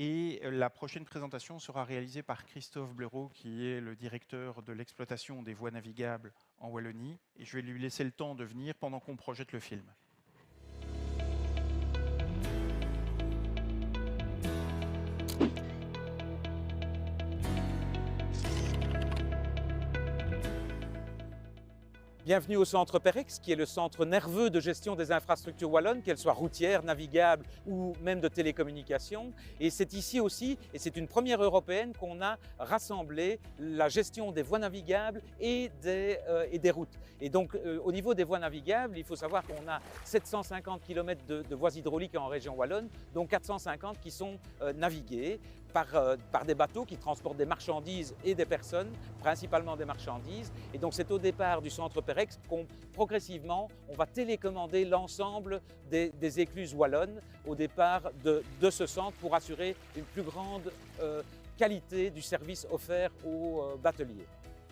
Et la prochaine présentation sera réalisée par Christophe Blaireau, qui est le directeur de l'exploitation des voies navigables en Wallonie. Et je vais lui laisser le temps de venir pendant qu'on projette le film. Bienvenue au centre PEREX, qui est le centre nerveux de gestion des infrastructures wallonnes, qu'elles soient routières, navigables ou même de télécommunications. Et c'est ici aussi, et c'est une première européenne, qu'on a rassemblé la gestion des voies navigables et des routes. Et donc au niveau des voies navigables, il faut savoir qu'on a 750 km de voies hydrauliques en région wallonne, dont 450 qui sont naviguées par des bateaux qui transportent des marchandises et des personnes, principalement des marchandises. Et donc c'est au départ du centre PEREX qu'on progressivement on va télécommander l'ensemble des écluses wallonnes au départ de ce centre pour assurer une plus grande qualité du service offert aux bateliers.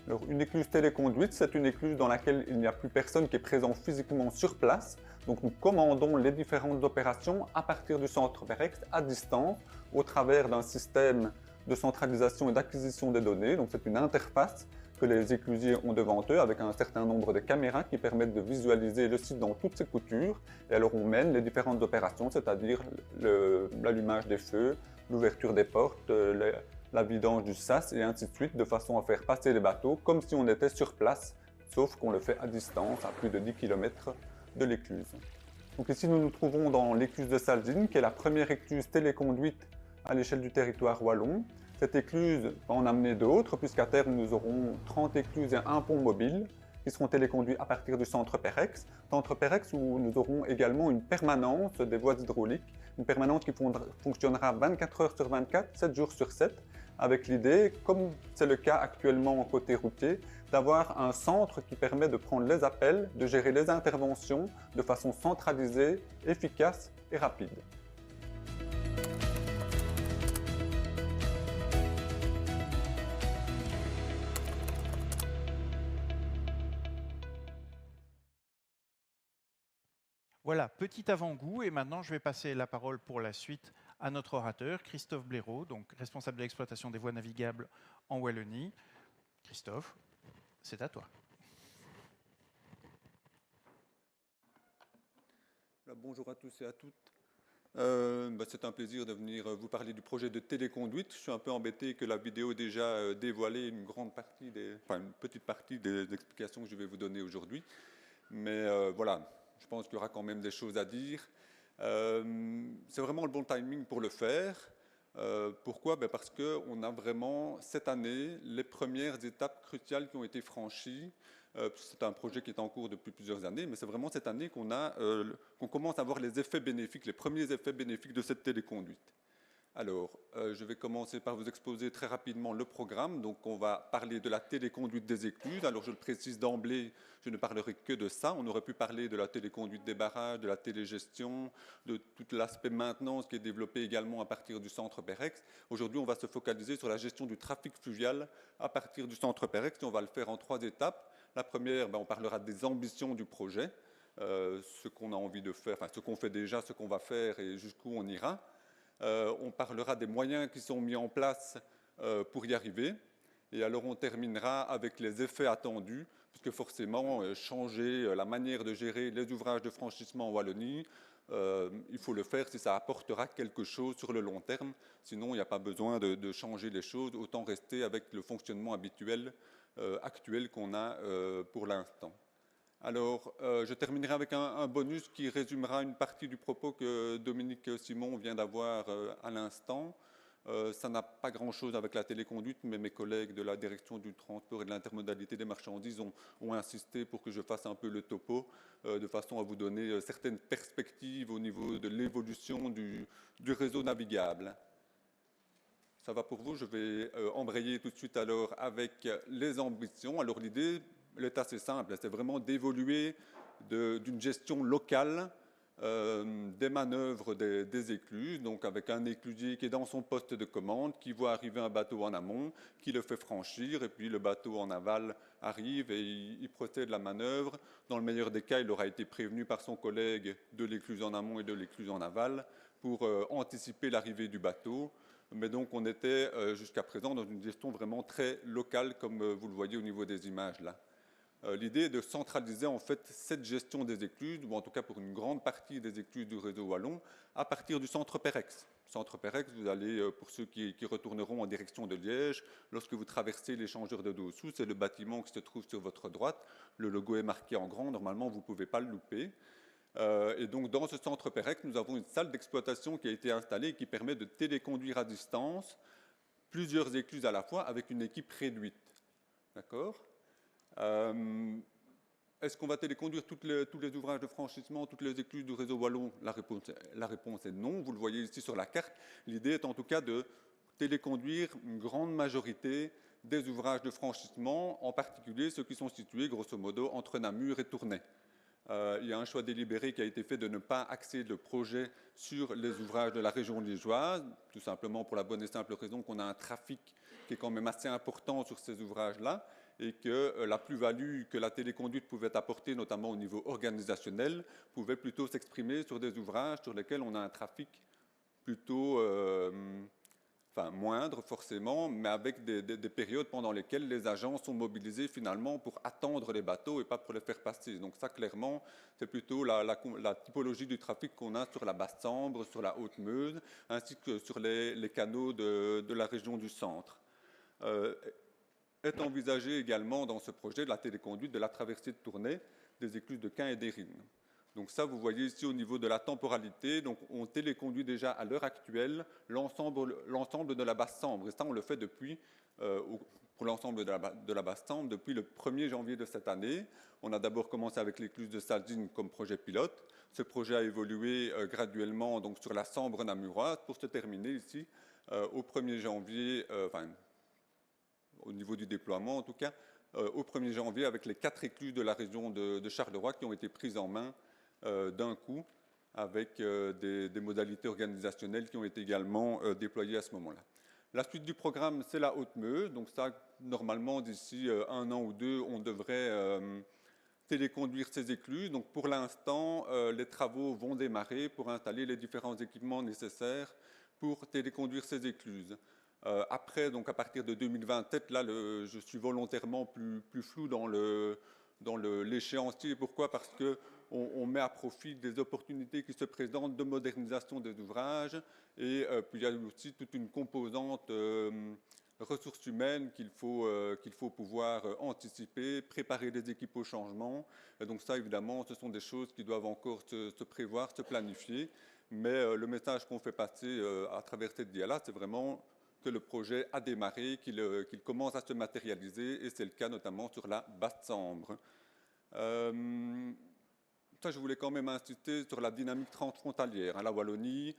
Alors, une écluse téléconduite, c'est une écluse dans laquelle il n'y a plus personne qui est présent physiquement sur place. Donc nous commandons les différentes opérations à partir du centre PEREX à distance au travers d'un système de centralisation et d'acquisition des données. Donc c'est une interface que les éclusiers ont devant eux avec un certain nombre de caméras qui permettent de visualiser le site dans toutes ses coutures. Et alors on mène les différentes opérations, c'est-à-dire l'allumage des feux, l'ouverture des portes, la vidange du sas et ainsi de suite, de façon à faire passer les bateaux comme si on était sur place, sauf qu'on le fait à distance, à plus de 10 km de l'écluse. Donc ici, nous nous trouvons dans l'écluse de Salzine, qui est la première écluse téléconduite à l'échelle du territoire wallon. Cette écluse va en amener d'autres, puisqu'à terme, nous aurons 30 écluses et un pont mobile qui seront téléconduits à partir du centre PEREX. Centre PEREX où nous aurons également une permanence des voies hydrauliques, une permanence qui fonctionnera 24 heures sur 24, 7 jours sur 7, avec l'idée, comme c'est le cas actuellement côté routier, d'avoir un centre qui permet de prendre les appels, de gérer les interventions de façon centralisée, efficace et rapide. Voilà, petit avant-goût, et maintenant je vais passer la parole pour la suite à notre orateur, Christophe Blaireau, donc responsable de l'exploitation des voies navigables en Wallonie. Christophe, c'est à toi. Bonjour à tous et à toutes. C'est un plaisir de venir vous parler du projet de téléconduite. Je suis un peu embêté que la vidéo ait déjà dévoilé une petite partie des explications que je vais vous donner aujourd'hui. Mais voilà, je pense qu'il y aura quand même des choses à dire. C'est vraiment le bon timing pour le faire. Pourquoi? Parce qu'on a vraiment cette année les premières étapes cruciales qui ont été franchies. C'est un projet qui est en cours depuis plusieurs années, mais c'est vraiment cette année qu'on commence à voir les effets bénéfiques, les premiers effets bénéfiques de cette téléconduite. Alors, je vais commencer par vous exposer très rapidement le programme. Donc, on va parler de la téléconduite des écluses. Alors, je le précise d'emblée, je ne parlerai que de ça. On aurait pu parler de la téléconduite des barrages, de la télégestion, de tout l'aspect maintenance qui est développé également à partir du centre PEREX. Aujourd'hui, on va se focaliser sur la gestion du trafic fluvial à partir du centre PEREX et on va le faire en 3 étapes. La première, on parlera des ambitions du projet, ce qu'on a envie de faire, ce qu'on fait déjà, ce qu'on va faire et jusqu'où on ira. On parlera des moyens qui sont mis en place pour y arriver. Et alors on terminera avec les effets attendus, puisque forcément, changer la manière de gérer les ouvrages de franchissement en Wallonie, il faut le faire si ça apportera quelque chose sur le long terme. Sinon, il n'y a pas besoin de changer les choses, autant rester avec le fonctionnement habituel, actuel qu'on a pour l'instant. Alors, je terminerai avec un bonus qui résumera une partie du propos que Dominique Simon vient d'avoir à l'instant. Ça n'a pas grand-chose avec la téléconduite, mais mes collègues de la direction du transport et de l'intermodalité des marchandises ont insisté pour que je fasse un peu le topo, de façon à vous donner certaines perspectives au niveau de l'évolution du réseau navigable. Ça va pour vous? Je vais embrayer tout de suite alors avec les ambitions. Alors l'idée, elle est assez simple, c'est vraiment d'évoluer d'une gestion locale des manœuvres des écluses, donc avec un éclusier qui est dans son poste de commande, qui voit arriver un bateau en amont, qui le fait franchir, et puis le bateau en aval arrive et il procède la manœuvre. Dans le meilleur des cas, il aura été prévenu par son collègue de l'écluse en amont et de l'écluse en aval pour anticiper l'arrivée du bateau. Mais donc on était jusqu'à présent dans une gestion vraiment très locale, comme vous le voyez au niveau des images là. L'idée est de centraliser en fait cette gestion des écluses, ou en tout cas pour une grande partie des écluses du réseau wallon, à partir du centre Pérex. Centre Pérex, vous allez, pour ceux qui retourneront en direction de Liège, lorsque vous traversez l'échangeur de Dossou, c'est le bâtiment qui se trouve sur votre droite. Le logo est marqué en grand, normalement vous ne pouvez pas le louper. Et donc dans ce centre Pérex, nous avons une salle d'exploitation qui a été installée et qui permet de téléconduire à distance plusieurs écluses à la fois avec une équipe réduite. D'accord ? Est-ce qu'on va téléconduire tous les ouvrages de franchissement, toutes les écluses du réseau wallon? La réponse est non. Vous le voyez ici sur la carte. L'idée est en tout cas de téléconduire une grande majorité des ouvrages de franchissement, en particulier ceux qui sont situés grosso modo entre Namur et Tournai. Il y a un choix délibéré qui a été fait de ne pas axer le projet sur les ouvrages de la région liégeoise, tout simplement pour la bonne et simple raison qu'on a un trafic qui est quand même assez important sur ces ouvrages-là, et que la plus-value que la téléconduite pouvait apporter, notamment au niveau organisationnel, pouvait plutôt s'exprimer sur des ouvrages sur lesquels on a un trafic plutôt moindre forcément, mais avec des périodes pendant lesquelles les agents sont mobilisés finalement pour attendre les bateaux et pas pour les faire passer. Donc ça, clairement, c'est plutôt la typologie du trafic qu'on a sur la Basse-Sambre, sur la Haute-Meuse, ainsi que sur les canaux de la région du centre. Est envisagé également dans ce projet de la téléconduite de la traversée de Tournai des écluses de Caen et d'Érine. Donc ça, vous voyez ici au niveau de la temporalité, donc on téléconduit déjà à l'heure actuelle l'ensemble de la Basse-Sambre. Et ça, on le fait depuis, pour l'ensemble de la Basse-Sambre, depuis le 1er janvier de cette année. On a d'abord commencé avec l'écluse de Saldine comme projet pilote. Ce projet a évolué graduellement donc, sur la Sambre namuroise pour se terminer ici au 1er janvier, au niveau du déploiement en tout cas, au 1er janvier avec les 4 écluses de la région de Charleroi qui ont été prises en main d'un coup avec des modalités organisationnelles qui ont été également déployées à ce moment-là. La suite du programme, c'est la Haute-Meuse. Donc ça, normalement, d'ici 1 an ou 2, on devrait téléconduire ces écluses. Donc pour l'instant, les travaux vont démarrer pour installer les différents équipements nécessaires pour téléconduire ces écluses. Après, donc à partir de 2027, là, je suis volontairement plus flou dans l'échéancier. Pourquoi? Parce qu'on met à profit des opportunités qui se présentent de modernisation des ouvrages et puis il y a aussi toute une composante ressources humaines qu'il faut pouvoir anticiper, préparer les équipes au changement. Et donc ça, évidemment, ce sont des choses qui doivent encore se prévoir, se planifier. Mais le message qu'on fait passer à travers cette dia-là, c'est vraiment que le projet a démarré, qu'il commence à se matérialiser, et c'est le cas notamment sur la Basse-Sambre. Ça, je voulais quand même insister sur la dynamique transfrontalière. La Wallonie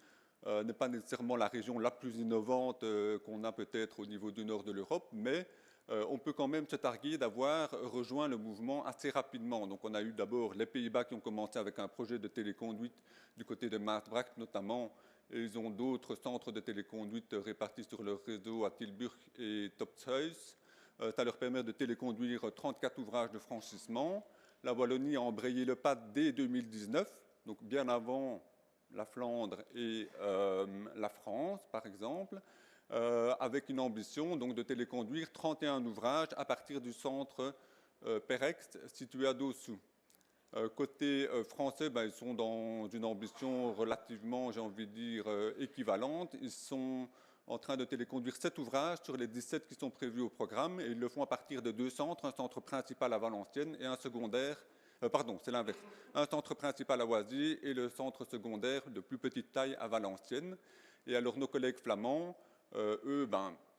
n'est pas nécessairement la région la plus innovante qu'on a peut-être au niveau du nord de l'Europe, mais on peut quand même se targuer d'avoir rejoint le mouvement assez rapidement. Donc on a eu d'abord les Pays-Bas qui ont commencé avec un projet de téléconduite du côté de Maasbracht notamment, et ils ont d'autres centres de téléconduite répartis sur leur réseau à Tilburg et Topshuis. Ça leur permet de téléconduire 34 ouvrages de franchissement. La Wallonie a embrayé le pas dès 2019, donc bien avant la Flandre et la France, par exemple, avec une ambition donc, de téléconduire 31 ouvrages à partir du centre Pérex situé à Dossou. Côté français, ils sont dans une ambition relativement, j'ai envie de dire, équivalente. Ils sont en train de téléconduire 7 ouvrages sur les 17 qui sont prévus au programme, et ils le font à partir de 2 centres, un centre principal à Valenciennes et un secondaire, c'est l'inverse, un centre principal à Oisy et le centre secondaire de plus petite taille à Valenciennes. Et alors nos collègues flamands, eux,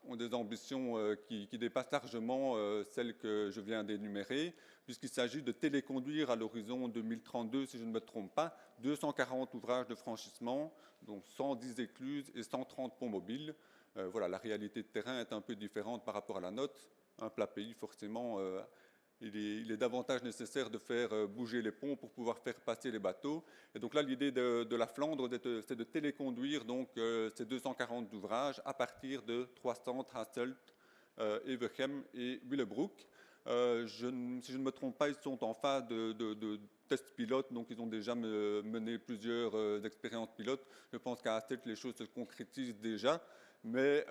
ont des ambitions qui dépassent largement celles que je viens d'énumérer, puisqu'il s'agit de téléconduire à l'horizon 2032, si je ne me trompe pas, 240 ouvrages de franchissement, donc 110 écluses et 130 ponts mobiles. Voilà, la réalité de terrain est un peu différente par rapport à la nôtre. Un plat pays, forcément, il est davantage nécessaire de faire bouger les ponts pour pouvoir faire passer les bateaux. Et donc là, l'idée de la Flandre, c'est de téléconduire donc, ces 240 ouvrages à partir de 3 centres, Hasselt, Evergem et Willebroek. Si je ne me trompe pas, ils sont en phase de tests pilotes, donc ils ont déjà mené plusieurs expériences pilotes. Je pense qu'à Hasselt, les choses se concrétisent déjà. Mais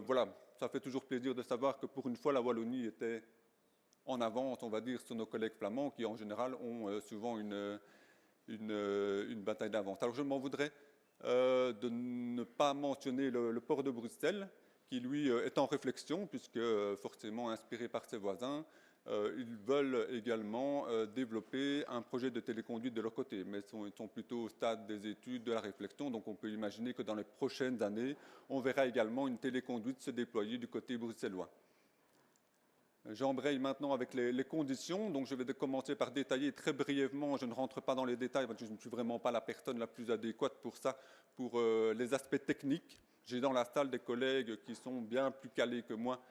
voilà, ça fait toujours plaisir de savoir que pour une fois, la Wallonie était en avance, on va dire, sur nos collègues flamands qui, en général, ont souvent une bataille d'avance. Alors, je m'en voudrais de ne pas mentionner le port de Bruxelles, qui, lui, est en réflexion, puisque forcément inspiré par ses voisins. Ils veulent également développer un projet de téléconduite de leur côté, mais ils sont plutôt au stade des études, de la réflexion, donc on peut imaginer que dans les prochaines années, on verra également une téléconduite se déployer du côté bruxellois. J'embraye maintenant avec les conditions, donc je vais commencer par détailler très brièvement, je ne rentre pas dans les détails parce que je ne suis vraiment pas la personne la plus adéquate pour ça, pour les aspects techniques. J'ai dans la salle des collègues qui sont bien plus calés que moi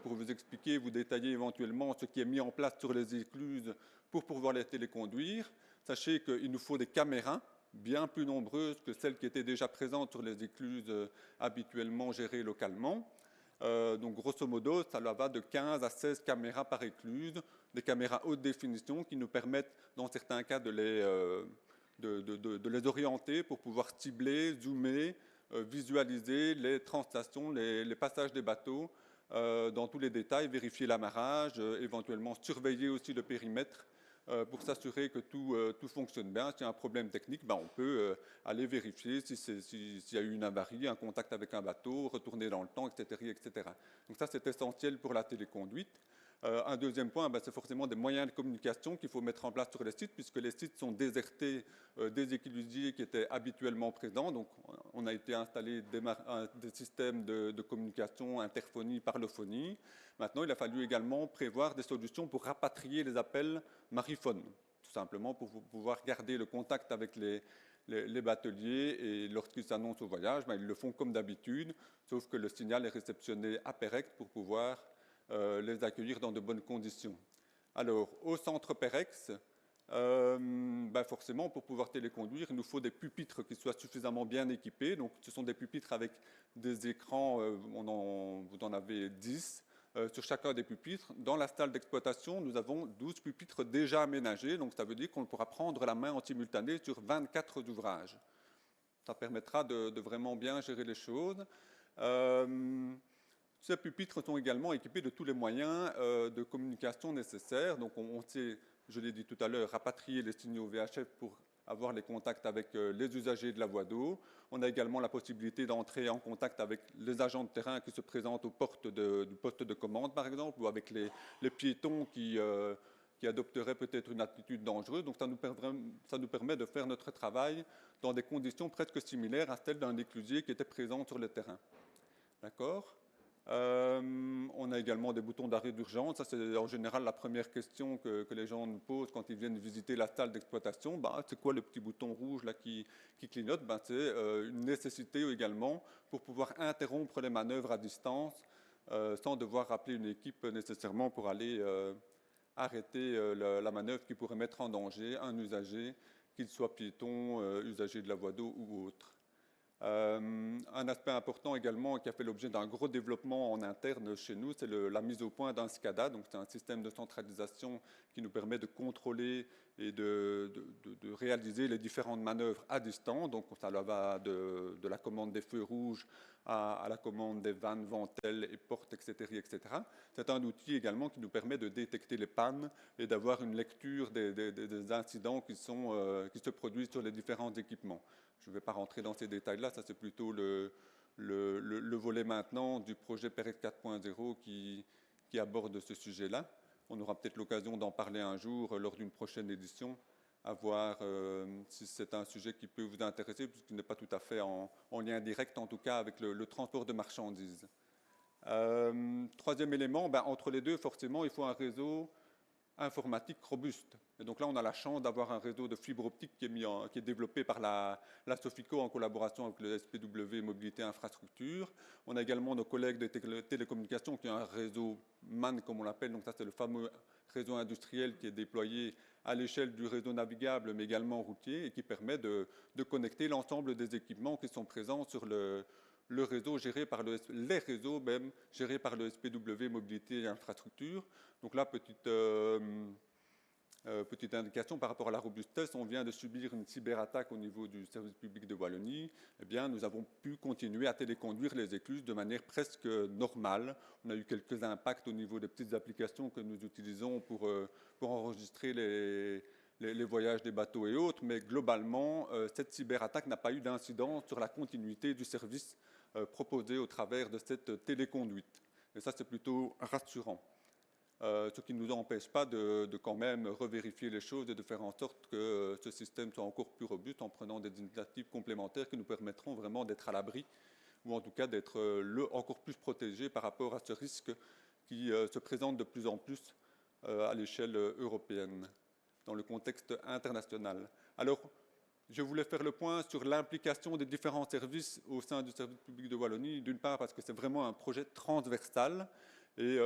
pour vous expliquer, vous détailler éventuellement ce qui est mis en place sur les écluses pour pouvoir les téléconduire. Sachez qu'il nous faut des caméras bien plus nombreuses que celles qui étaient déjà présentes sur les écluses habituellement gérées localement. Donc grosso modo, ça va de 15 à 16 caméras par écluse, des caméras haute définition qui nous permettent dans certains cas de les orienter pour pouvoir cibler, zoomer, visualiser les transstations, les passages des bateaux dans tous les détails, vérifier l'amarrage, éventuellement surveiller aussi le périmètre pour s'assurer que tout fonctionne bien. S'il y a un problème technique, on peut aller vérifier s'il y a eu une avarie, un contact avec un bateau, retourner dans le temps, etc., etc. Donc ça, c'est essentiel pour la téléconduite. Un deuxième point, c'est forcément des moyens de communication qu'il faut mettre en place sur les sites, puisque les sites sont désertés des éclusiers qui étaient habituellement présents. Donc, on a été installé des systèmes de communication, interphonie, parlophonie. Maintenant, il a fallu également prévoir des solutions pour rapatrier les appels mariphones, tout simplement pour pouvoir garder le contact avec les bateliers, et lorsqu'ils s'annoncent au voyage, ils le font comme d'habitude, sauf que le signal est réceptionné à Pérex pour pouvoir les accueillir dans de bonnes conditions. Alors, au centre Pérex, forcément, pour pouvoir téléconduire, il nous faut des pupitres qui soient suffisamment bien équipés. Donc, ce sont des pupitres avec des écrans, vous en avez 10 sur chacun des pupitres. Dans la salle d'exploitation, nous avons 12 pupitres déjà aménagés. Donc, ça veut dire qu'on pourra prendre la main en simultané sur 24 ouvrages. Ça permettra de vraiment bien gérer les choses. Ces pupitres sont également équipés de tous les moyens de communication nécessaires. Donc, on sait, je l'ai dit tout à l'heure, rapatrier les signaux VHF pour avoir les contacts avec les usagers de la voie d'eau. On a également la possibilité d'entrer en contact avec les agents de terrain qui se présentent aux portes du poste de commande, par exemple, ou avec les piétons qui adopteraient peut-être une attitude dangereuse. Donc, ça nous permet de faire notre travail dans des conditions presque similaires à celles d'un éclusier qui était présent sur le terrain. D'accord ? On a également des boutons d'arrêt d'urgence. Ça, c'est en général la première question que les gens nous posent quand ils viennent visiter la salle d'exploitation. C'est quoi le petit bouton rouge là qui clignote? C'est une nécessité également pour pouvoir interrompre les manœuvres à distance sans devoir appeler une équipe nécessairement pour aller arrêter la manœuvre qui pourrait mettre en danger un usager, qu'il soit piéton, usager de la voie d'eau ou autre. Un aspect important également qui a fait l'objet d'un gros développement en interne chez nous, c'est la mise au point d'un SCADA. Donc, c'est un système de centralisation qui nous permet de contrôler et de réaliser les différentes manœuvres à distance. Donc, ça va de la commande des feux rouges à la commande des vannes, ventelles et portes, etc., etc. C'est un outil également qui nous permet de détecter les pannes et d'avoir une lecture des incidents qui se produisent sur les différents équipements. Je ne vais pas rentrer dans ces détails-là, ça c'est plutôt le volet maintenant du projet Pérex 4.0 qui aborde ce sujet-là. On aura peut-être l'occasion d'en parler un jour lors d'une prochaine édition, à voir si c'est un sujet qui peut vous intéresser, puisqu'il n'est pas tout à fait en lien direct, en tout cas avec le transport de marchandises. Troisième élément, entre les deux, forcément, il faut un réseau informatique robuste. Et donc là, on a la chance d'avoir un réseau de fibre optique qui est développé par la Sofico en collaboration avec le SPW Mobilité Infrastructure. On a également nos collègues de télécommunications qui ont un réseau MAN, comme on l'appelle. Donc ça, c'est le fameux réseau industriel qui est déployé à l'échelle du réseau navigable, mais également routier, et qui permet de connecter l'ensemble des équipements qui sont présents sur les réseaux gérés par les réseaux même gérés par le SPW Mobilité et Infrastructure. Donc là, petite Petite indication par rapport à la robustesse, on vient de subir une cyberattaque au niveau du service public de Wallonie. Eh bien, nous avons pu continuer à téléconduire les écluses de manière presque normale. On a eu quelques impacts au niveau des petites applications que nous utilisons pour enregistrer les voyages des bateaux et autres, mais globalement, cette cyberattaque n'a pas eu d'incidence sur la continuité du service proposé au travers de cette téléconduite. Et ça, c'est plutôt rassurant. Ce qui ne nous empêche pas de quand même revérifier les choses et de faire en sorte que ce système soit encore plus robuste en prenant des initiatives complémentaires qui nous permettront vraiment d'être à l'abri ou en tout cas d'être encore plus protégés par rapport à ce risque qui se présente de plus en plus à l'échelle européenne, dans le contexte international. Alors, je voulais faire le point sur l'implication des différents services au sein du service public de Wallonie, d'une part parce que c'est vraiment un projet transversal et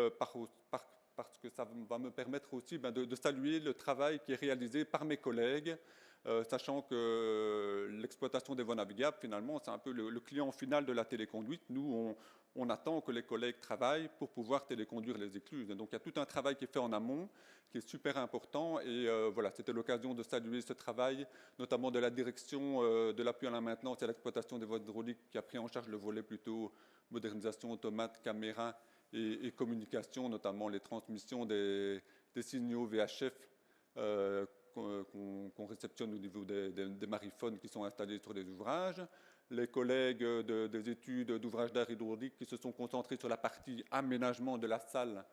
parce que ça va me permettre aussi de saluer le travail qui est réalisé par mes collègues, sachant que l'exploitation des voies navigables, finalement, c'est un peu le client final de la téléconduite. Nous, on attend que les collègues travaillent pour pouvoir téléconduire les écluses. Et donc, il y a tout un travail qui est fait en amont, qui est super important. Et voilà, c'était l'occasion de saluer ce travail, notamment de la direction de l'appui à la maintenance et à l'exploitation des voies hydrauliques, qui a pris en charge le volet plutôt modernisation automate, caméra et communication, notamment les transmissions des signaux VHF qu'on réceptionne au niveau des mariphones qui sont installés sur les ouvrages. Les collègues des études d'ouvrages d'art hydraulique qui se sont concentrés sur la partie aménagement de la salle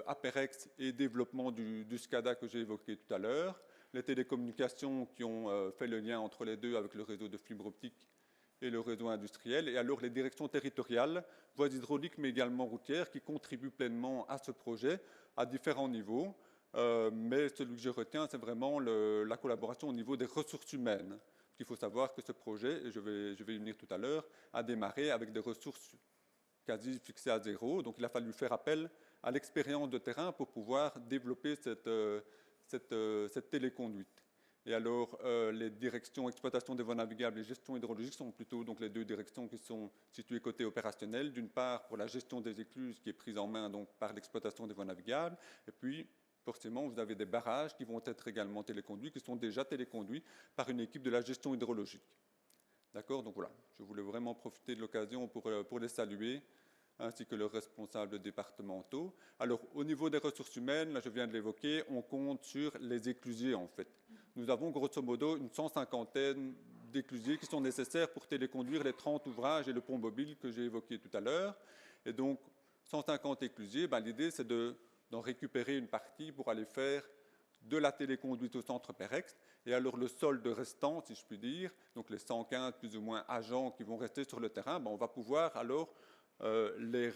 Aperex et développement du SCADA que j'ai évoqué tout à l'heure. Les télécommunications qui ont fait le lien entre les deux avec le réseau de fibre optique et le réseau industriel, et alors les directions territoriales, voies hydrauliques mais également routières, qui contribuent pleinement à ce projet à différents niveaux. Mais celui que je retiens, c'est vraiment la collaboration au niveau des ressources humaines. Il faut savoir que ce projet, et je vais y venir tout à l'heure, a démarré avec des ressources quasi fixées à zéro. Donc il a fallu faire appel à l'expérience de terrain pour pouvoir développer cette téléconduite. Et alors, les directions exploitation des voies navigables et gestion hydraulique sont plutôt donc, les deux directions qui sont situées côté opérationnel. D'une part, pour la gestion des écluses qui est prise en main donc, par l'exploitation des voies navigables. Et puis, forcément, vous avez des barrages qui vont être également téléconduits, qui sont déjà téléconduits par une équipe de la gestion hydraulique. D'accord? Donc voilà, je voulais vraiment profiter de l'occasion pour les saluer, ainsi que leurs responsables départementaux. Alors, au niveau des ressources humaines, là je viens de l'évoquer, on compte sur les éclusiers en fait. Nous avons grosso modo une 150aine d'éclusiers qui sont nécessaires pour téléconduire les 30 ouvrages et le pont mobile que j'ai évoqué tout à l'heure. Et donc, 150 éclusiers, l'idée c'est d'en récupérer une partie pour aller faire de la téléconduite au centre Perex. Et alors le solde restant, si je puis dire, donc les 115 plus ou moins agents qui vont rester sur le terrain, on va pouvoir alors les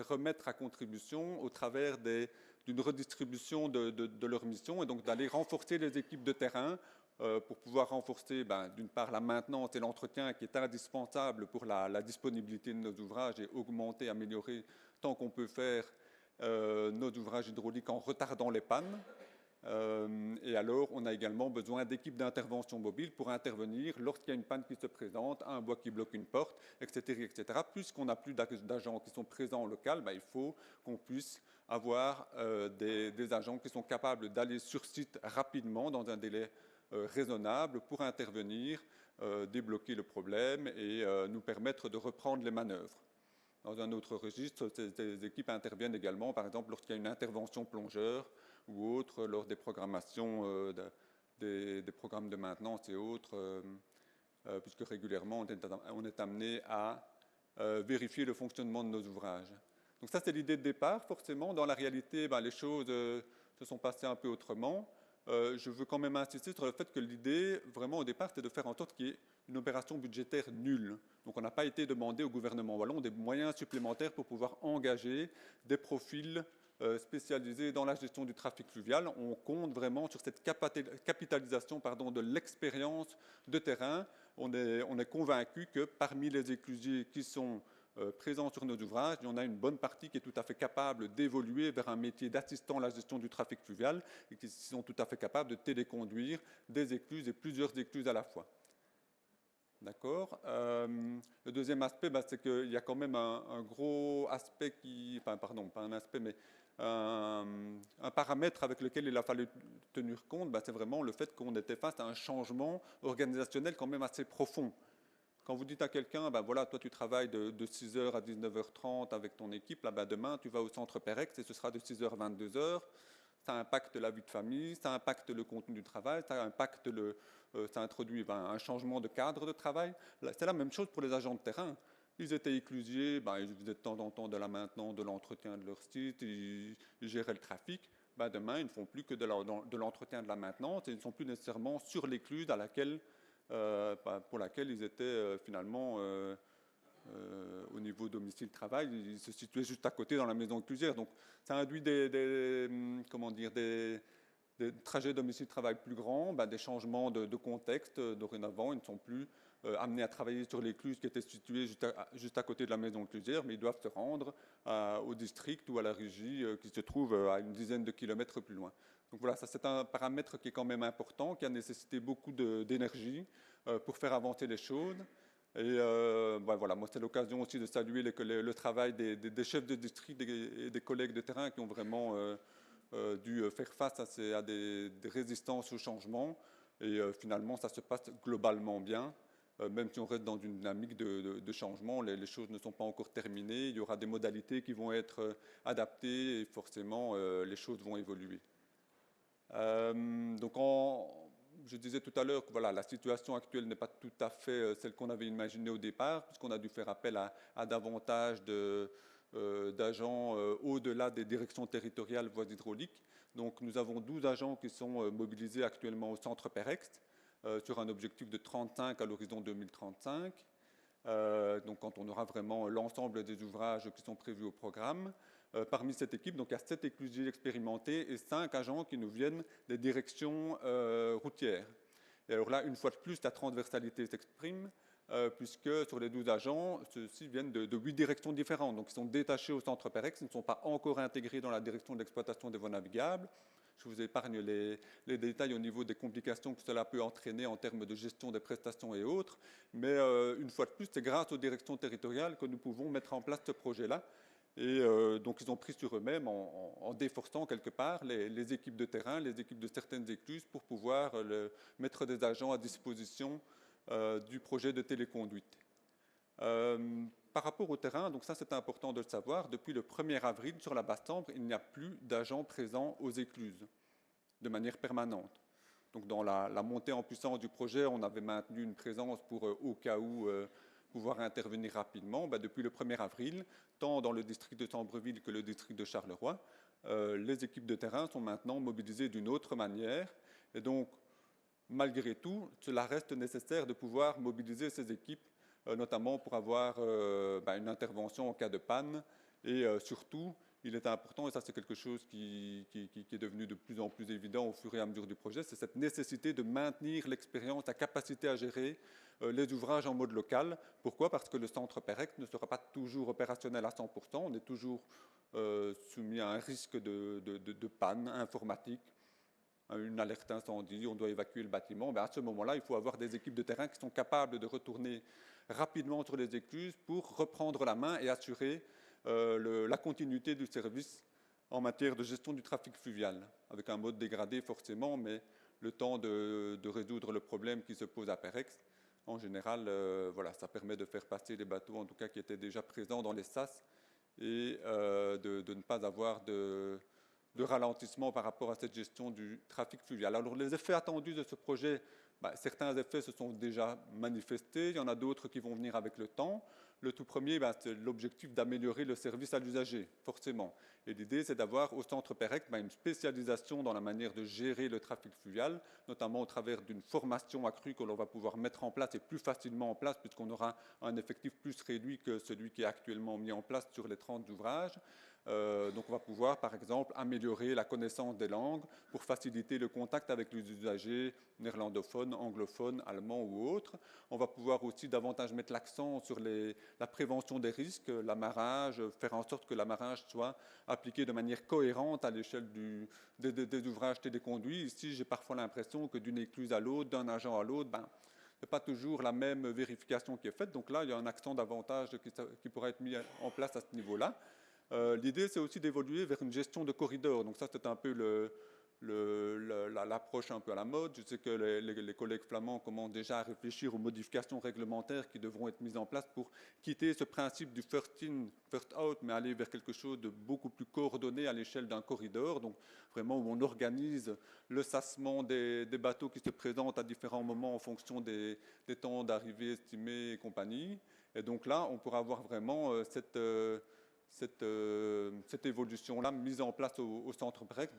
remettre à contribution au travers d'une redistribution de leurs missions et donc d'aller renforcer les équipes de terrain pour pouvoir renforcer d'une part la maintenance et l'entretien qui est indispensable pour la disponibilité de nos ouvrages et augmenter, améliorer tant qu'on peut faire nos ouvrages hydrauliques en retardant les pannes. Et alors, on a également besoin d'équipes d'intervention mobile pour intervenir lorsqu'il y a une panne qui se présente, un bois qui bloque une porte, etc. etc. Puisqu'on n'a plus d'agents qui sont présents en local, il faut qu'on puisse avoir des agents qui sont capables d'aller sur site rapidement dans un délai raisonnable pour intervenir, débloquer le problème et nous permettre de reprendre les manœuvres. Dans un autre registre, ces équipes interviennent également, par exemple, lorsqu'il y a une intervention plongeur ou autre, lors des programmations, des programmes de maintenance et autres, puisque régulièrement, on est amené à vérifier le fonctionnement de nos ouvrages. Donc ça, c'est l'idée de départ. Forcément, dans la réalité, les choses se sont passées un peu autrement. Je veux quand même insister sur le fait que l'idée, vraiment au départ, c'était de faire en sorte qu'il y ait une opération budgétaire nulle. Donc on n'a pas été demandé au gouvernement wallon des moyens supplémentaires pour pouvoir engager des profils spécialisés dans la gestion du trafic fluvial. On compte vraiment sur cette capitalisation de l'expérience de terrain. On est convaincu que parmi les éclusiers qui sont présents sur nos ouvrages, il y en a une bonne partie qui est tout à fait capable d'évoluer vers un métier d'assistant à la gestion du trafic fluvial et qui sont tout à fait capables de téléconduire des écluses et plusieurs écluses à la fois. D'accord. Le deuxième aspect, c'est qu'il y a quand même un gros aspect qui, pas un aspect, mais un paramètre avec lequel il a fallu tenir compte, c'est vraiment le fait qu'on était face à un changement organisationnel quand même assez profond. Quand vous dites à quelqu'un, voilà, toi tu travailles de 6h à 19h30 avec ton équipe, là, demain tu vas au centre Perex et ce sera de 6h à 22h, ça impacte la vie de famille, ça impacte le contenu du travail, ça introduit un changement de cadre de travail. C'est la même chose pour les agents de terrain. Ils étaient éclusiers, ils faisaient de temps en temps de la maintenance, de l'entretien de leur site, ils géraient le trafic. Demain, ils ne font plus que de l'entretien, de la maintenance, et ils ne sont plus nécessairement sur l'écluse pour laquelle ils étaient finalement au niveau domicile-travail. Ils se situaient juste à côté dans la maison éclusière. Donc, ça induit des trajets domicile-travail plus grands, des changements de contexte. Dorénavant, ils ne sont plus amenés à travailler sur l'écluse qui était située juste à côté de la maison éclusière, mais ils doivent se rendre au district ou à la régie qui se trouve à une dizaine de kilomètres plus loin. Donc voilà, ça c'est un paramètre qui est quand même important, qui a nécessité beaucoup d'énergie pour faire avancer les choses. Et voilà, moi c'est l'occasion aussi de saluer le travail des chefs de district et des collègues de terrain qui ont vraiment dû faire face à des résistances au changement. Et finalement, ça se passe globalement bien. Même si on reste dans une dynamique de changement, les choses ne sont pas encore terminées. Il y aura des modalités qui vont être adaptées et forcément, les choses vont évoluer. Donc, je disais tout à l'heure que voilà, la situation actuelle n'est pas tout à fait celle qu'on avait imaginée au départ, puisqu'on a dû faire appel à davantage d'agents au-delà des directions territoriales voies hydrauliques. Donc, nous avons 12 agents qui sont mobilisés actuellement au centre Perex, sur un objectif de 35 à l'horizon 2035. Donc, quand on aura vraiment l'ensemble des ouvrages qui sont prévus au programme. Parmi cette équipe, donc, il y a 7 éclusiers expérimentés et 5 agents qui nous viennent des directions routières. Et alors là, une fois de plus, la transversalité s'exprime, puisque sur les 12 agents, ceux-ci viennent de 8 directions différentes. Donc, ils sont détachés au centre Perex, ils ne sont pas encore intégrés dans la direction de l'exploitation des voies navigables. Je vous épargne les détails au niveau des complications que cela peut entraîner en termes de gestion des prestations et autres. Mais une fois de plus, c'est grâce aux directions territoriales que nous pouvons mettre en place ce projet-là. Et donc, ils ont pris sur eux-mêmes, en déforçant quelque part les équipes de terrain, les équipes de certaines écluses, pour pouvoir mettre des agents à disposition du projet de téléconduite. Par rapport au terrain, donc ça c'est important de le savoir, depuis le 1er avril sur la Basse-Sambre, il n'y a plus d'agents présents aux écluses de manière permanente. Donc dans la montée en puissance du projet, on avait maintenu une présence pour au cas où pouvoir intervenir rapidement. Depuis le 1er avril, tant dans le district de Sambreville que le district de Charleroi, les équipes de terrain sont maintenant mobilisées d'une autre manière. Et donc, malgré tout, cela reste nécessaire de pouvoir mobiliser ces équipes, notamment pour avoir une intervention en cas de panne. Et surtout, il est important, et ça c'est quelque chose qui est devenu de plus en plus évident au fur et à mesure du projet, c'est cette nécessité de maintenir l'expérience, la capacité à gérer les ouvrages en mode local. Pourquoi? Parce que le centre Perex ne sera pas toujours opérationnel à 100%, on est toujours soumis à un risque de panne informatique, une alerte incendie, on doit évacuer le bâtiment. À ce moment-là, il faut avoir des équipes de terrain qui sont capables de retourner rapidement sur les écluses pour reprendre la main et assurer la continuité du service en matière de gestion du trafic fluvial, avec un mode dégradé forcément, mais le temps de résoudre le problème qui se pose à Perex. En général, voilà, ça permet de faire passer les bateaux, en tout cas qui étaient déjà présents dans les sas, et de ne pas avoir de ralentissement par rapport à cette gestion du trafic fluvial. Alors les effets attendus de ce projet, certains effets se sont déjà manifestés, il y en a d'autres qui vont venir avec le temps. Le tout premier, c'est l'objectif d'améliorer le service à l'usager, forcément. Et l'idée, c'est d'avoir au centre Perex une spécialisation dans la manière de gérer le trafic fluvial, notamment au travers d'une formation accrue que l'on va pouvoir mettre en place et plus facilement en place, puisqu'on aura un effectif plus réduit que celui qui est actuellement mis en place sur les 30 ouvrages. Donc on va pouvoir, par exemple, améliorer la connaissance des langues pour faciliter le contact avec les usagers néerlandophones, anglophones, allemands ou autres. On va pouvoir aussi davantage mettre l'accent sur la prévention des risques, l'amarrage, faire en sorte que l'amarrage soit appliqué de manière cohérente à l'échelle des ouvrages téléconduits. Ici, j'ai parfois l'impression que d'une écluse à l'autre, d'un agent à l'autre, ce n'est pas toujours la même vérification qui est faite. Donc là, il y a un accent davantage qui pourrait être mis en place à ce niveau-là. L'idée, c'est aussi d'évoluer vers une gestion de corridors. Donc ça, c'est un peu l'approche un peu à la mode. Je sais que les collègues flamands commencent déjà à réfléchir aux modifications réglementaires qui devront être mises en place pour quitter ce principe du first in, first out, mais aller vers quelque chose de beaucoup plus coordonné à l'échelle d'un corridor. Donc vraiment où on organise le sassement des bateaux qui se présentent à différents moments en fonction des temps d'arrivée estimés et compagnie. Et donc là, on pourra avoir vraiment cette évolution-là mise en place au centre BREC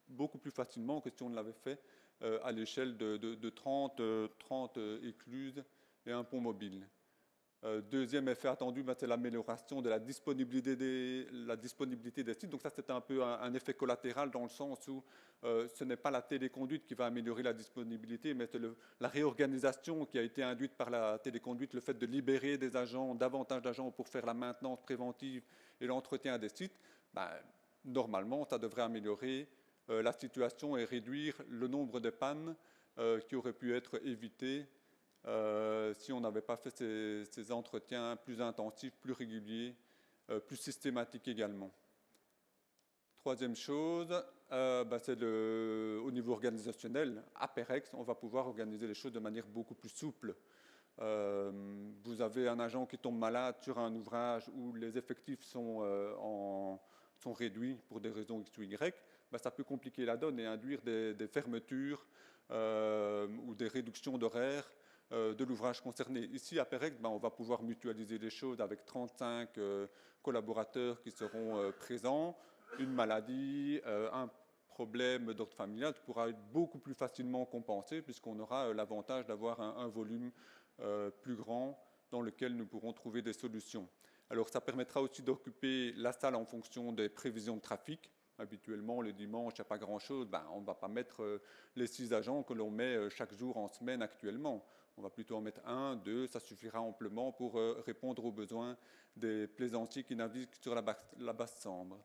beaucoup plus facilement que si on l'avait fait à l'échelle de 30 écluses et un pont mobile. Deuxième effet attendu, c'est l'amélioration de la disponibilité des sites. Donc ça, c'est un peu un effet collatéral dans le sens où ce n'est pas la téléconduite qui va améliorer la disponibilité, mais c'est la réorganisation qui a été induite par la téléconduite, le fait de libérer des agents, davantage d'agents pour faire la maintenance préventive et l'entretien des sites. Normalement, ça devrait améliorer la situation et réduire le nombre de pannes qui auraient pu être évitées si on n'avait pas fait ces entretiens plus intensifs, plus réguliers, plus systématiques également. Troisième chose, c'est au niveau organisationnel. À Perex, on va pouvoir organiser les choses de manière beaucoup plus souple. Vous avez un agent qui tombe malade sur un ouvrage où les effectifs sont réduits pour des raisons X ou Y, ça peut compliquer la donne et induire des fermetures ou des réductions d'horaires de l'ouvrage concerné. Ici, à Perex, on va pouvoir mutualiser les choses avec 35 collaborateurs qui seront présents. Une maladie, un problème d'ordre familial pourra être beaucoup plus facilement compensé puisqu'on aura l'avantage d'avoir un volume plus grand dans lequel nous pourrons trouver des solutions. Alors, ça permettra aussi d'occuper la salle en fonction des prévisions de trafic. Habituellement, le dimanche, il n'y a pas grand-chose. On ne va pas mettre les 6 agents que l'on met chaque jour en semaine actuellement. On va plutôt en mettre 1, 2, ça suffira amplement pour répondre aux besoins des plaisanciers qui naviguent sur la basse-Sambre.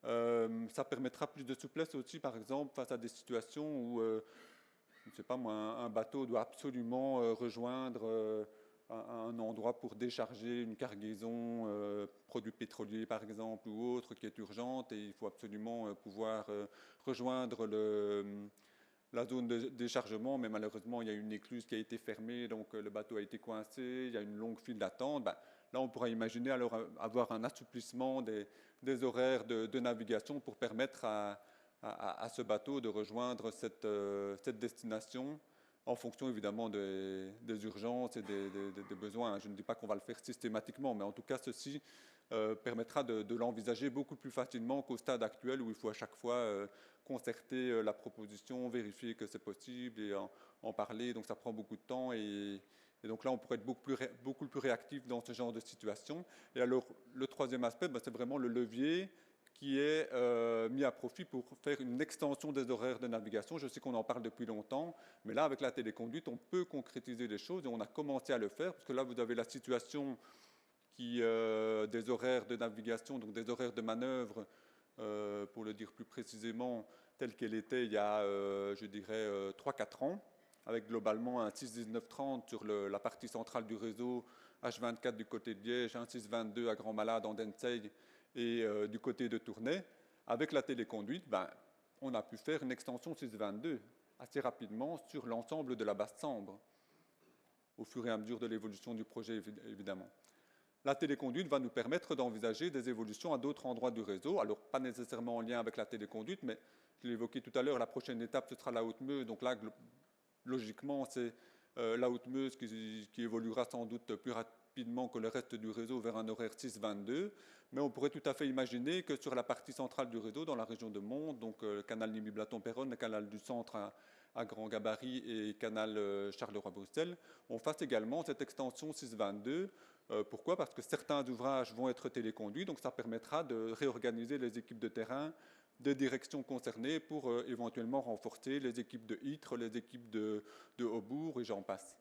Ça permettra plus de souplesse aussi, par exemple, face à des situations où, je ne sais pas moi, un bateau doit absolument rejoindre un endroit pour décharger une cargaison, produits pétroliers par exemple, ou autre, qui est urgente, et il faut absolument pouvoir rejoindre la zone de déchargement, mais malheureusement, il y a une écluse qui a été fermée, donc le bateau a été coincé, il y a une longue file d'attente. Là, on pourra imaginer alors avoir un assouplissement des horaires de navigation pour permettre à ce bateau de rejoindre cette destination en fonction évidemment des urgences et des besoins. Je ne dis pas qu'on va le faire systématiquement, mais en tout cas, ceci permettra de l'envisager beaucoup plus facilement qu'au stade actuel où il faut à chaque fois concerter la proposition, vérifier que c'est possible et en parler. Donc ça prend beaucoup de temps et donc là, on pourrait être beaucoup plus réactif dans ce genre de situation. Et alors, le troisième aspect, c'est vraiment le levier qui est mis à profit pour faire une extension des horaires de navigation. Je sais qu'on en parle depuis longtemps, mais là, avec la téléconduite, on peut concrétiser les choses et on a commencé à le faire, parce que là, vous avez la situation des horaires de navigation, donc des horaires de manœuvre, pour le dire plus précisément, telle qu'elle était il y a, je dirais, 3-4 ans, avec globalement un 6-19-30 sur la partie centrale du réseau, H24 du côté de Liège, un 6-22 à Grand Malade en Densey et du côté de Tournai. Avec la téléconduite, on a pu faire une extension 6-22 assez rapidement sur l'ensemble de la Basse-Sambre, au fur et à mesure de l'évolution du projet, évidemment. La téléconduite va nous permettre d'envisager des évolutions à d'autres endroits du réseau, alors pas nécessairement en lien avec la téléconduite, mais je l'ai évoqué tout à l'heure, la prochaine étape, ce sera la Haute-Meuse. Donc là, logiquement, c'est la Haute-Meuse qui évoluera sans doute plus rapidement que le reste du réseau vers un horaire 6-22. Mais on pourrait tout à fait imaginer que sur la partie centrale du réseau, dans la région de Mende, donc le canal Nimy-Blaton-Péronne, le canal du centre à grand gabarit et canal Charleroi-Bruxelles, on fasse également cette extension 6-22. Pourquoi ? Parce que certains ouvrages vont être téléconduits, donc ça permettra de réorganiser les équipes de terrain des directions concernées pour éventuellement renforcer les équipes de Ytre, les équipes de Aubourg et j'en passe.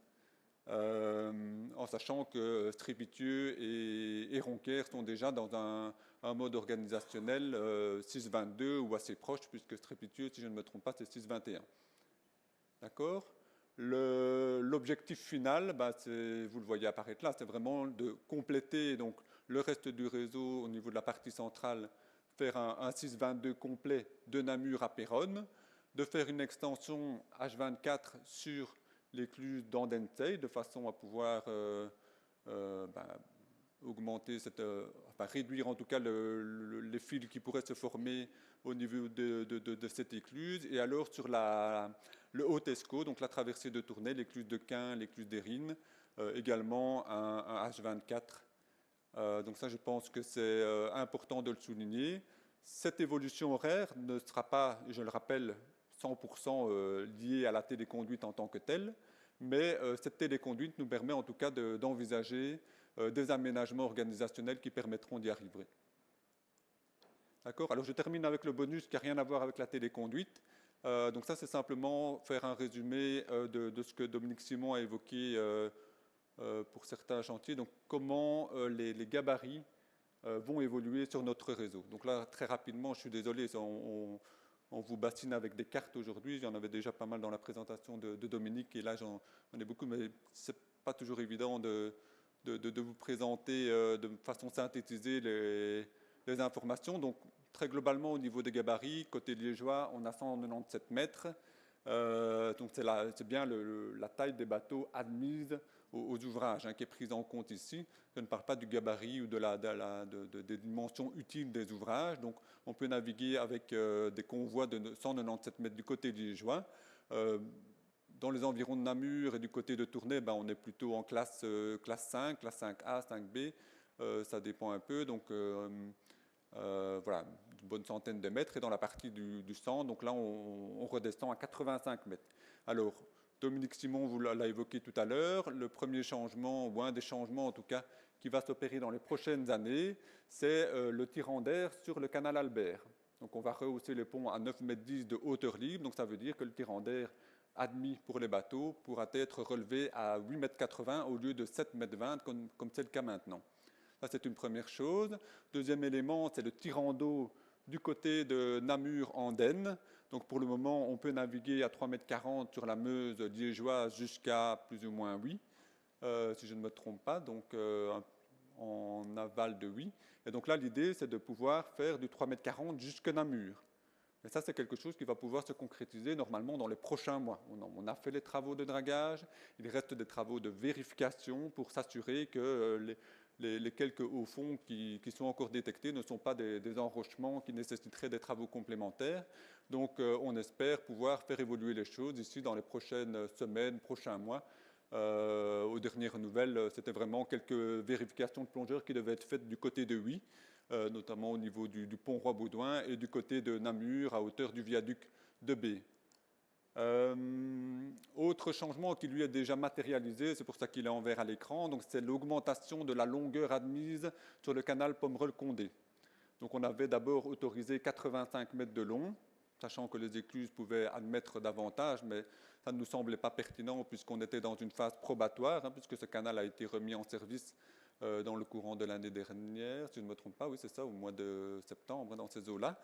En sachant que Strépitieux et Ronquière sont déjà dans un mode organisationnel 6-22 ou assez proche, puisque Strépitieux, si je ne me trompe pas, c'est 6-21. D'accord ? L'objectif final, vous le voyez apparaître là, c'est vraiment de compléter donc, le reste du réseau au niveau de la partie centrale, faire un 622 complet de Namur à Péronne, de faire une extension H24 sur l'écluse d'Andentey de façon à pouvoir augmenter réduire en tout cas les fils qui pourraient se former au niveau de cette écluse. Et alors sur le Haut-Escaut, donc la traversée de Tournai, l'écluse de Quin, l'écluse d'Érine, également un H24. Donc ça, je pense que c'est important de le souligner. Cette évolution horaire ne sera pas, je le rappelle, 100% liée à la téléconduite en tant que telle, mais cette téléconduite nous permet en tout cas d'envisager des aménagements organisationnels qui permettront d'y arriver. D'accord. Alors je termine avec le bonus qui n'a rien à voir avec la téléconduite. Donc ça, c'est simplement faire un résumé de ce que Dominique Simon a évoqué pour certains chantiers. Donc comment les gabarits vont évoluer sur notre réseau. Donc là, très rapidement, je suis désolé, on vous bassine avec des cartes aujourd'hui. J'en avais déjà pas mal dans la présentation de Dominique, et là, j'en ai beaucoup, mais ce n'est pas toujours évident de vous présenter de façon synthétisée les informations. Donc, très globalement, au niveau des gabarits, côté liégeois, on a 197 mètres. Donc, c'est bien la taille des bateaux admise aux ouvrages qui est prise en compte ici. Je ne parle pas du gabarit ou des dimensions utiles des ouvrages. Donc, on peut naviguer avec des convois de 197 mètres du côté liégeois. Dans les environs de Namur et du côté de Tournai, on est plutôt en classe 5, classe 5A, 5B. Ça dépend un peu. Donc, voilà, une bonne centaine de mètres. Et dans la partie du centre, donc là, on redescend à 85 mètres. Alors, Dominique Simon vous l'a évoqué tout à l'heure. Le premier changement, ou un des changements en tout cas, qui va s'opérer dans les prochaines années, c'est le tirant d'air sur le canal Albert. Donc, on va rehausser les ponts à 9,10 mètres de hauteur libre. Donc, ça veut dire que le tirant d'air admis pour les bateaux pourra être relevé à 8,80 mètres au lieu de 7,20 mètres comme c'est le cas maintenant. Ça, c'est une première chose. Deuxième élément, c'est le tirant d'eau du côté de Namur-Andenne. Donc, pour le moment, on peut naviguer à 3,40 mètres sur la Meuse liégeoise jusqu'à plus ou moins 8, si je ne me trompe pas, donc en aval de 8. Et donc là, l'idée, c'est de pouvoir faire du 3,40 mètres jusqu'à Namur. Et ça, c'est quelque chose qui va pouvoir se concrétiser normalement dans les prochains mois. On a fait les travaux de dragage, il reste des travaux de vérification pour s'assurer que les quelques hauts fonds qui sont encore détectés ne sont pas des enrochements qui nécessiteraient des travaux complémentaires. Donc, on espère pouvoir faire évoluer les choses ici dans les prochaines semaines, prochains mois. Aux dernières nouvelles, c'était vraiment quelques vérifications de plongeurs qui devaient être faites du côté de Huy, notamment au niveau du pont Roi-Baudouin et du côté de Namur à hauteur du viaduc de B. Autre changement qui lui est déjà matérialisé, c'est pour ça qu'il est en vert à l'écran, donc c'est l'augmentation de la longueur admise sur le canal Pomerol-Condé. Donc on avait d'abord autorisé 85 mètres de long, sachant que les écluses pouvaient admettre davantage, mais ça ne nous semblait pas pertinent puisqu'on était dans une phase probatoire, puisque ce canal a été remis en service dans le courant de l'année dernière, si je ne me trompe pas, oui c'est ça, au mois de septembre, dans ces eaux-là.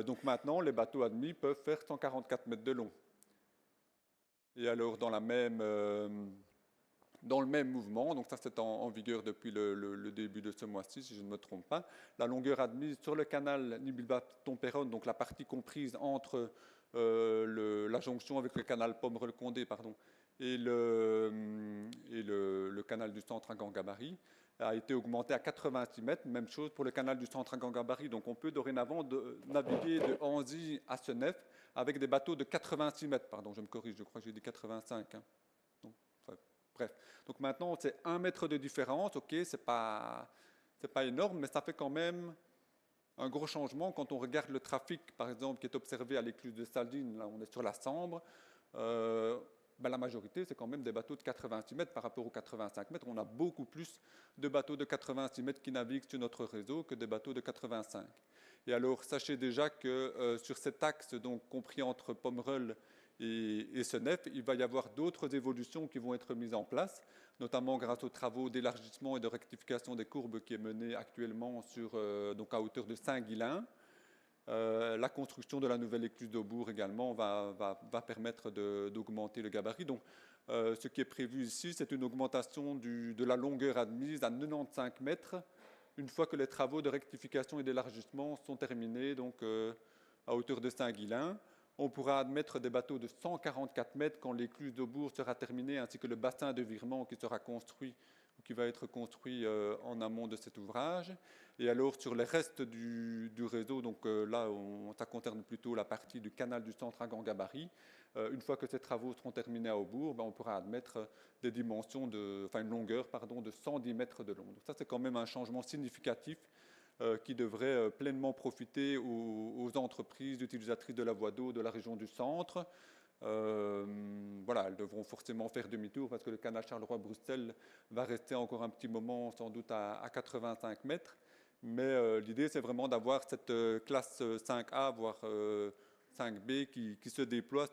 Donc maintenant, les bateaux admis peuvent faire 144 mètres de long. Et alors, dans le même mouvement, donc ça c'est en vigueur depuis le début de ce mois-ci, si je ne me trompe pas, la longueur admise sur le canal Nibelbach-Tomperonne, donc la partie comprise entre la jonction avec le canal Pomerol-Condé et le canal du centre à grand gabarit, a été augmentée à 86 mètres, même chose pour le canal du centre à grand gabarit. Donc on peut dorénavant naviguer de Anzy à Senef avec des bateaux de 86 mètres, pardon, je me corrige, je crois que j'ai dit 85. Donc, bref, donc maintenant c'est 1 mètre de différence, ok, c'est pas énorme, mais ça fait quand même un gros changement quand on regarde le trafic, par exemple, qui est observé à l'écluse de Saldine, là on est sur la Sambre, la majorité, c'est quand même des bateaux de 86 mètres par rapport aux 85 mètres. On a beaucoup plus de bateaux de 86 mètres qui naviguent sur notre réseau que des bateaux de 85. Et alors, sachez déjà que sur cet axe, donc compris entre Pomerol et Senef, il va y avoir d'autres évolutions qui vont être mises en place, notamment grâce aux travaux d'élargissement et de rectification des courbes qui est menée actuellement donc à hauteur de Saint-Guilain. La construction de la nouvelle écluse d'Aubourg également va permettre d'augmenter le gabarit. Donc, ce qui est prévu ici, c'est une augmentation de la longueur admise à 95 mètres une fois que les travaux de rectification et d'élargissement sont terminés, donc à hauteur de Saint-Guilain. On pourra admettre des bateaux de 144 mètres quand l'écluse d'Aubourg sera terminée, ainsi que le bassin de virement qui sera construit, qui va être construit en amont de cet ouvrage. Et alors sur les restes du réseau, donc là ça concerne plutôt la partie du canal du centre à grand gabarit. Une fois que ces travaux seront terminés à Aubourg, on pourra admettre des dimensions une longueur de 110 mètres de long. Donc ça c'est quand même un changement significatif qui devrait pleinement profiter aux entreprises utilisatrices de la voie d'eau de la région du centre. Elles devront forcément faire demi-tour parce que le canal Charleroi-Bruxelles va rester encore un petit moment, sans doute à 85 mètres. Mais l'idée, c'est vraiment d'avoir cette classe 5A, voire 5B, qui se déploie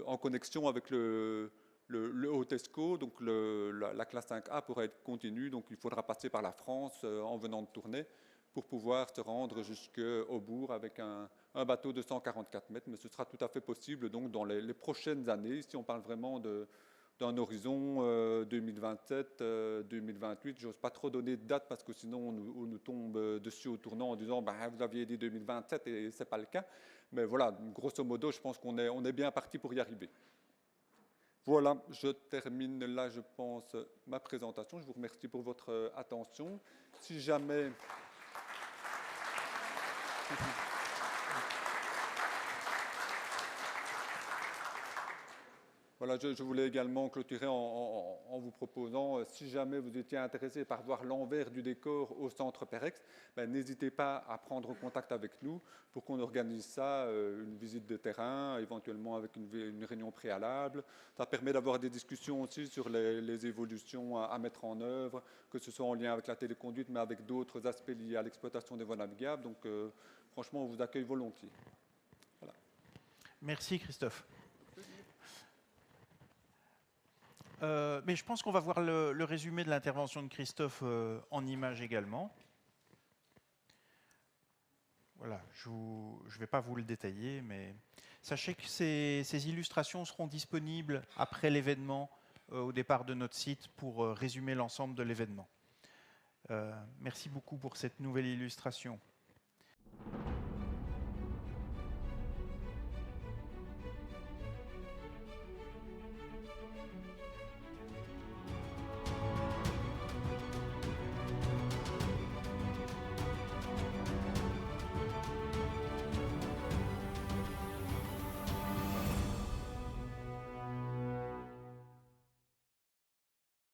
en connexion avec le Haut-Escaut. Donc la classe 5A pourra être continue, donc il faudra passer par la France en venant de Tournai pour pouvoir se rendre jusqu'au bourg avec un bateau de 144 mètres. Mais ce sera tout à fait possible donc, dans les prochaines années, si on parle vraiment d'un horizon 2027-2028. Je n'ose pas trop donner de date parce que sinon on nous tombe dessus au tournant en disant vous aviez dit 2027 et ce n'est pas le cas. Mais voilà, grosso modo, je pense qu'on est bien parti pour y arriver. Voilà, je termine là, je pense, ma présentation. Je vous remercie pour votre attention. Si jamais... Voilà, je voulais également clôturer en vous proposant, si jamais vous étiez intéressé par voir l'envers du décor au centre Perex, n'hésitez pas à prendre contact avec nous pour qu'on organise ça, une visite de terrain, éventuellement avec une réunion préalable. Ça permet d'avoir des discussions aussi sur les évolutions à mettre en œuvre, que ce soit en lien avec la téléconduite, mais avec d'autres aspects liés à l'exploitation des voies navigables. Donc, franchement, on vous accueille volontiers. Voilà. Merci Christophe. Mais je pense qu'on va voir le résumé de l'intervention de Christophe en images également. Voilà, je ne vais pas vous le détailler, mais sachez que ces illustrations seront disponibles après l'événement au départ de notre site pour résumer l'ensemble de l'événement. Merci beaucoup pour cette nouvelle illustration.